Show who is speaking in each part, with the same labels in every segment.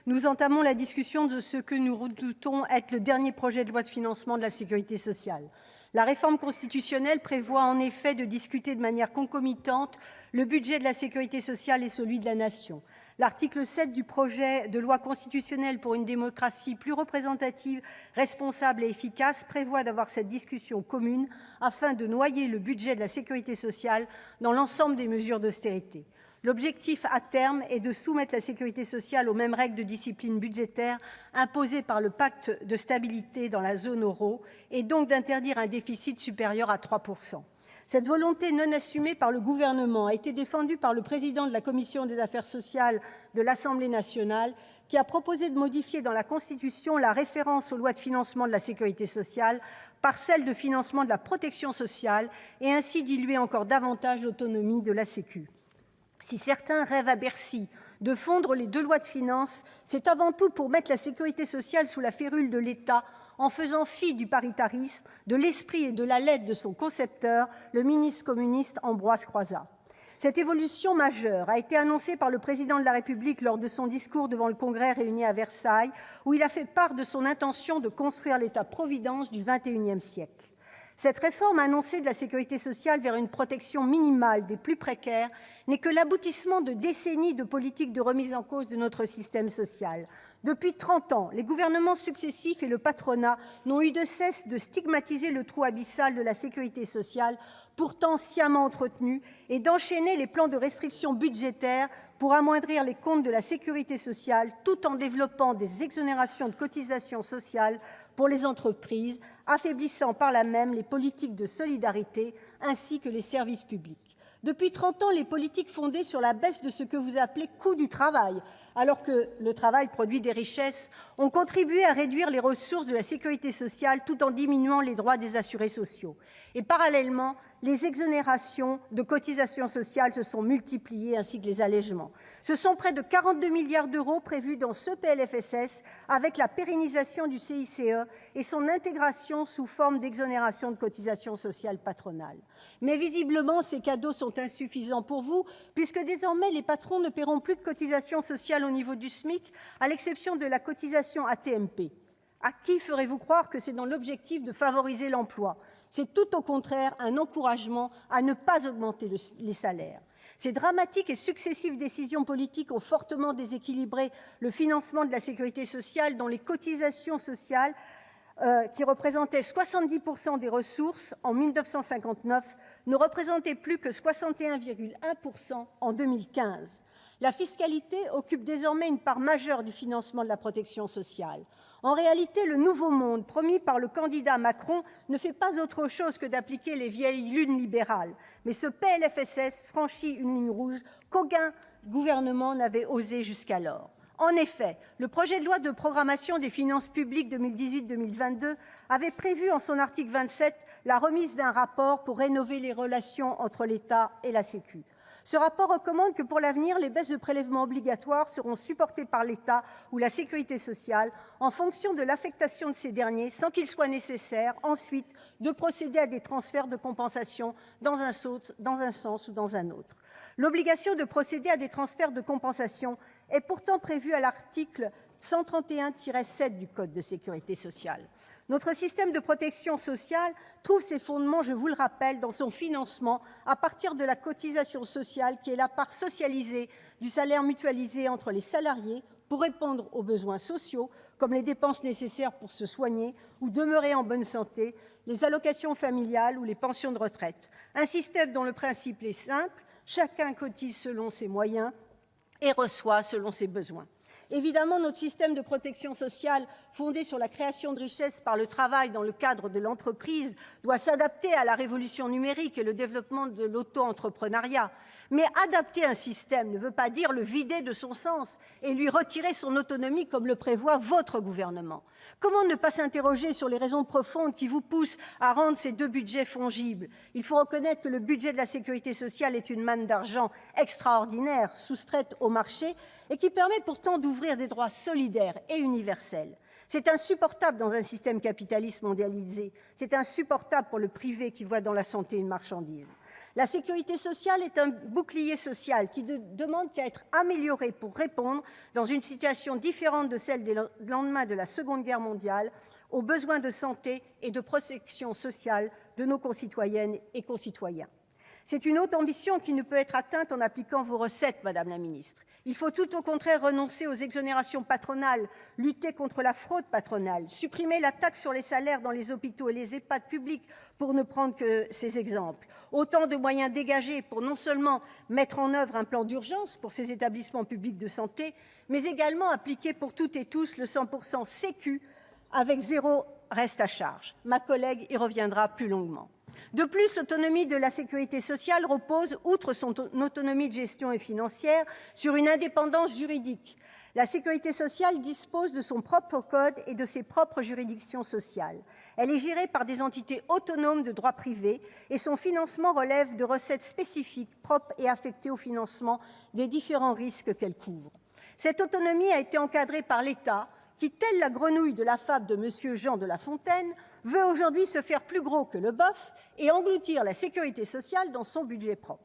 Speaker 1: nous entamons la discussion de ce que nous redoutons être le dernier projet de loi de financement de la sécurité sociale. La réforme constitutionnelle prévoit en effet de discuter de manière concomitante le budget de la sécurité sociale et celui de la Nation. L'article 7 du projet de loi constitutionnelle pour une démocratie plus représentative, responsable et efficace prévoit d'avoir cette discussion commune afin de noyer le budget de la sécurité sociale dans l'ensemble des mesures d'austérité. L'objectif à terme est de soumettre la sécurité sociale aux mêmes règles de discipline budgétaire imposées par le pacte de stabilité dans la zone euro et donc d'interdire un déficit supérieur à 3 %. Cette volonté non assumée par le Gouvernement a été défendue par le président de la commission des affaires sociales de l'Assemblée nationale, qui a proposé de modifier dans la Constitution la référence aux lois de financement de la sécurité sociale par celle de financement de la protection sociale et ainsi diluer encore davantage l'autonomie de la Sécu. Si certains rêvent à Bercy de fondre les deux lois de finances, c'est avant tout pour mettre la sécurité sociale sous la férule de l'État en faisant fi du paritarisme, de l'esprit et de la lettre de son concepteur, le ministre communiste Ambroise Croizat. Cette évolution majeure a été annoncée par le Président de la République lors de son discours devant le Congrès réuni à Versailles, où il a fait part de son intention de construire l'État-providence du XXIe siècle. Cette réforme annoncée de la sécurité sociale vers une protection minimale des plus précaires n'est que l'aboutissement de décennies de politiques de remise en cause de notre système social. Depuis 30 ans, les gouvernements successifs et le patronat n'ont eu de cesse de stigmatiser le trou abyssal de la sécurité sociale, pourtant sciemment entretenu, et d'enchaîner les plans de restriction budgétaire pour amoindrir les comptes de la sécurité sociale, tout en développant des exonérations de cotisations sociales pour les entreprises, affaiblissant par là même les politiques de solidarité ainsi que les services publics. Depuis 30 ans, les politiques fondées sur la baisse de ce que vous appelez « coût du travail », alors que le travail produit des richesses, ont contribué à réduire les ressources de la sécurité sociale tout en diminuant les droits des assurés sociaux. Et parallèlement, les exonérations de cotisations sociales se sont multipliées, ainsi que les allègements. Ce sont près de 42 milliards d'euros prévus dans ce PLFSS, avec la pérennisation du CICE et son intégration sous forme d'exonération de cotisations sociales patronales. Mais visiblement, ces cadeaux sont insuffisants pour vous, puisque désormais les patrons ne paieront plus de cotisations sociales au niveau du SMIC, à l'exception de la cotisation AT-MP. À qui ferez-vous croire que c'est dans l'objectif de favoriser l'emploi ? C'est tout au contraire un encouragement à ne pas augmenter les salaires. Ces dramatiques et successives décisions politiques ont fortement déséquilibré le financement de la sécurité sociale, dont les cotisations sociales, qui représentaient 70 % des ressources en 1959, ne représentaient plus que 61,1 % en 2015. La fiscalité occupe désormais une part majeure du financement de la protection sociale. En réalité, le nouveau monde promis par le candidat Macron ne fait pas autre chose que d'appliquer les vieilles lunes libérales. Mais ce PLFSS franchit une ligne rouge qu'aucun gouvernement n'avait osé jusqu'alors. En effet, le projet de loi de programmation des finances publiques 2018-2022 avait prévu en son article 27 la remise d'un rapport pour rénover les relations entre l'État et la Sécu. Ce rapport recommande que pour l'avenir, les baisses de prélèvements obligatoires seront supportées par l'État ou la sécurité sociale en fonction de l'affectation de ces derniers, sans qu'il soit nécessaire ensuite de procéder à des transferts de compensation dans un sens ou dans un autre. L'obligation de procéder à des transferts de compensation est pourtant prévue à l'article 131-7 du Code de sécurité sociale. Notre système de protection sociale trouve ses fondements, je vous le rappelle, dans son financement à partir de la cotisation sociale, qui est la part socialisée du salaire mutualisé entre les salariés pour répondre aux besoins sociaux, comme les dépenses nécessaires pour se soigner ou demeurer en bonne santé, les allocations familiales ou les pensions de retraite. Un système dont le principe est simple, chacun cotise selon ses moyens et reçoit selon ses besoins. Évidemment, notre système de protection sociale, fondé sur la création de richesses par le travail dans le cadre de l'entreprise, doit s'adapter à la révolution numérique et le développement de l'auto-entrepreneuriat. Mais adapter un système ne veut pas dire le vider de son sens et lui retirer son autonomie comme le prévoit votre gouvernement. Comment ne pas s'interroger sur les raisons profondes qui vous poussent à rendre ces deux budgets fongibles ? Il faut reconnaître que le budget de la sécurité sociale est une manne d'argent extraordinaire, soustraite au marché, et qui permet pourtant d'ouvrir des droits solidaires et universels. C'est insupportable dans un système capitaliste mondialisé. C'est insupportable pour le privé qui voit dans la santé une marchandise. La sécurité sociale est un bouclier social qui ne demande qu'à être amélioré pour répondre, dans une situation différente de celle des lendemains de la Seconde Guerre mondiale, aux besoins de santé et de protection sociale de nos concitoyennes et concitoyens. C'est une haute ambition qui ne peut être atteinte en appliquant vos recettes, Madame la Ministre. Il faut tout au contraire renoncer aux exonérations patronales, lutter contre la fraude patronale, supprimer la taxe sur les salaires dans les hôpitaux et les EHPAD publics, pour ne prendre que ces exemples. Autant de moyens dégagés pour non seulement mettre en œuvre un plan d'urgence pour ces établissements publics de santé, mais également appliquer pour toutes et tous le 100% Sécu avec zéro reste à charge. Ma collègue y reviendra plus longuement. De plus, l'autonomie de la sécurité sociale repose, outre son autonomie de gestion et financière, sur une indépendance juridique. La sécurité sociale dispose de son propre code et de ses propres juridictions sociales. Elle est gérée par des entités autonomes de droit privé et son financement relève de recettes spécifiques, propres et affectées au financement des différents risques qu'elle couvre. Cette autonomie a été encadrée par l'État, qui, telle la grenouille de la fable de M. Jean de La Fontaine, veut aujourd'hui se faire plus gros que le bœuf et engloutir la sécurité sociale dans son budget propre.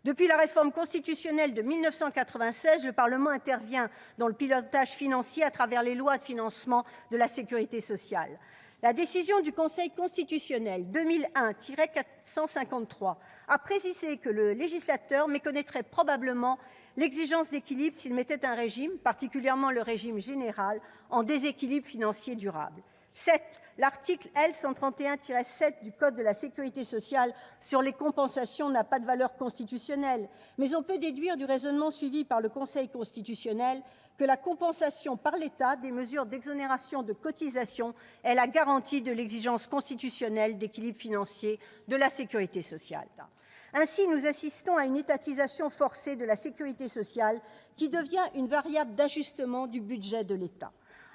Speaker 1: Depuis la réforme constitutionnelle de 1996, le Parlement intervient dans le pilotage financier à travers les lois de financement de la sécurité sociale. La décision du Conseil constitutionnel 2001-453 a précisé que le législateur méconnaîtrait probablement l'exigence d'équilibre s'il mettait un régime, particulièrement le régime général, en déséquilibre financier durable. 7. L'article L. 131-7 du Code de la sécurité sociale sur les compensations n'a pas de valeur constitutionnelle, mais on peut déduire du raisonnement suivi par le Conseil constitutionnel que la compensation par l'État des mesures d'exonération de cotisations est la garantie de l'exigence constitutionnelle d'équilibre financier de la sécurité sociale. Ainsi, nous assistons à une étatisation forcée de la sécurité sociale qui devient une variable d'ajustement du budget de l'État.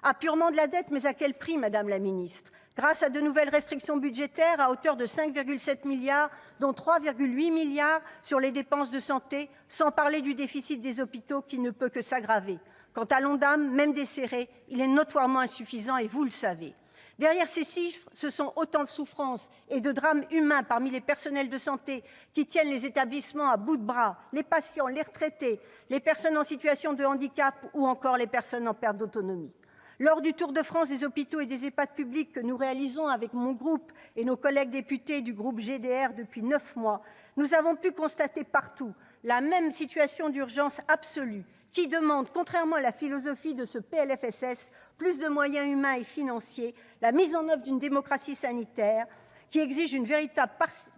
Speaker 1: Apurement de la dette, mais à quel prix, Madame la Ministre ? Grâce à de nouvelles restrictions budgétaires à hauteur de 5,7 milliards, dont 3,8 milliards sur les dépenses de santé, sans parler du déficit des hôpitaux qui ne peut que s'aggraver. Quant à l'ONDAM, même desserré, il est notoirement insuffisant et vous le savez. Derrière ces chiffres, ce sont autant de souffrances et de drames humains parmi les personnels de santé qui tiennent les établissements à bout de bras, les patients, les retraités, les personnes en situation de handicap ou encore les personnes en perte d'autonomie. Lors du Tour de France des hôpitaux et des EHPAD publics que nous réalisons avec mon groupe et nos collègues députés du groupe GDR depuis 9 mois, nous avons pu constater partout la même situation d'urgence absolue qui demande, contrairement à la philosophie de ce PLFSS, plus de moyens humains et financiers, la mise en œuvre d'une démocratie sanitaire qui exige une véritable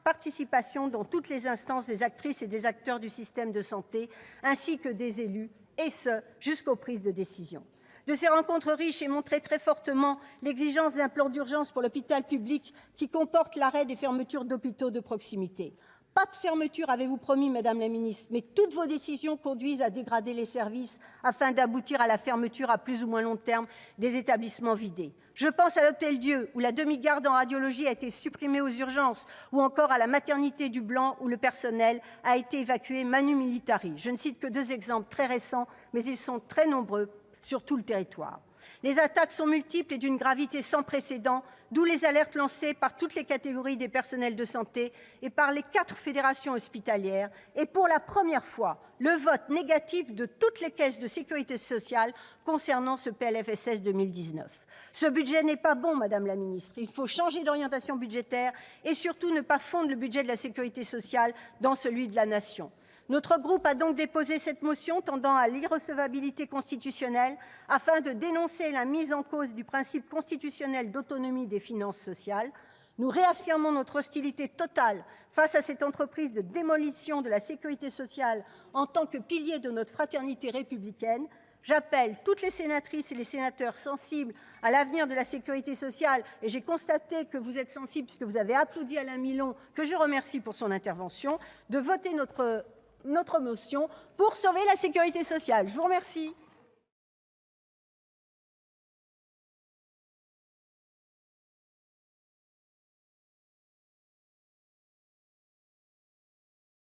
Speaker 1: participation dans toutes les instances des actrices et des acteurs du système de santé, ainsi que des élus, et ce, jusqu'aux prises de décision. De ces rencontres riches est montrée très fortement l'exigence d'un plan d'urgence pour l'hôpital public qui comporte l'arrêt des fermetures d'hôpitaux de proximité. Pas de fermeture, avez-vous promis, Madame la Ministre, mais toutes vos décisions conduisent à dégrader les services afin d'aboutir à la fermeture à plus ou moins long terme des établissements vidés. Je pense à l'Hôtel-Dieu, où la demi-garde en radiologie a été supprimée aux urgences, ou encore à la maternité du Blanc, où le personnel a été évacué manu militari. Je ne cite que 2 exemples très récents, mais ils sont très nombreux sur tout le territoire. Les attaques sont multiples et d'une gravité sans précédent, d'où les alertes lancées par toutes les catégories des personnels de santé et par les 4 fédérations hospitalières, et pour la première fois, le vote négatif de toutes les caisses de sécurité sociale concernant ce PLFSS 2019. Ce budget n'est pas bon, Madame la Ministre. Il faut changer d'orientation budgétaire et surtout ne pas fondre le budget de la sécurité sociale dans celui de la nation. Notre groupe a donc déposé cette motion tendant à l'irrecevabilité constitutionnelle afin de dénoncer la mise en cause du principe constitutionnel d'autonomie des finances sociales. Nous réaffirmons notre hostilité totale face à cette entreprise de démolition de la sécurité sociale en tant que pilier de notre fraternité républicaine. J'appelle toutes les sénatrices et les sénateurs sensibles à l'avenir de la sécurité sociale, et j'ai constaté que vous êtes sensibles puisque vous avez applaudi Alain Milon, que je remercie pour son intervention, de voter notre motion pour sauver la sécurité sociale. Je vous remercie.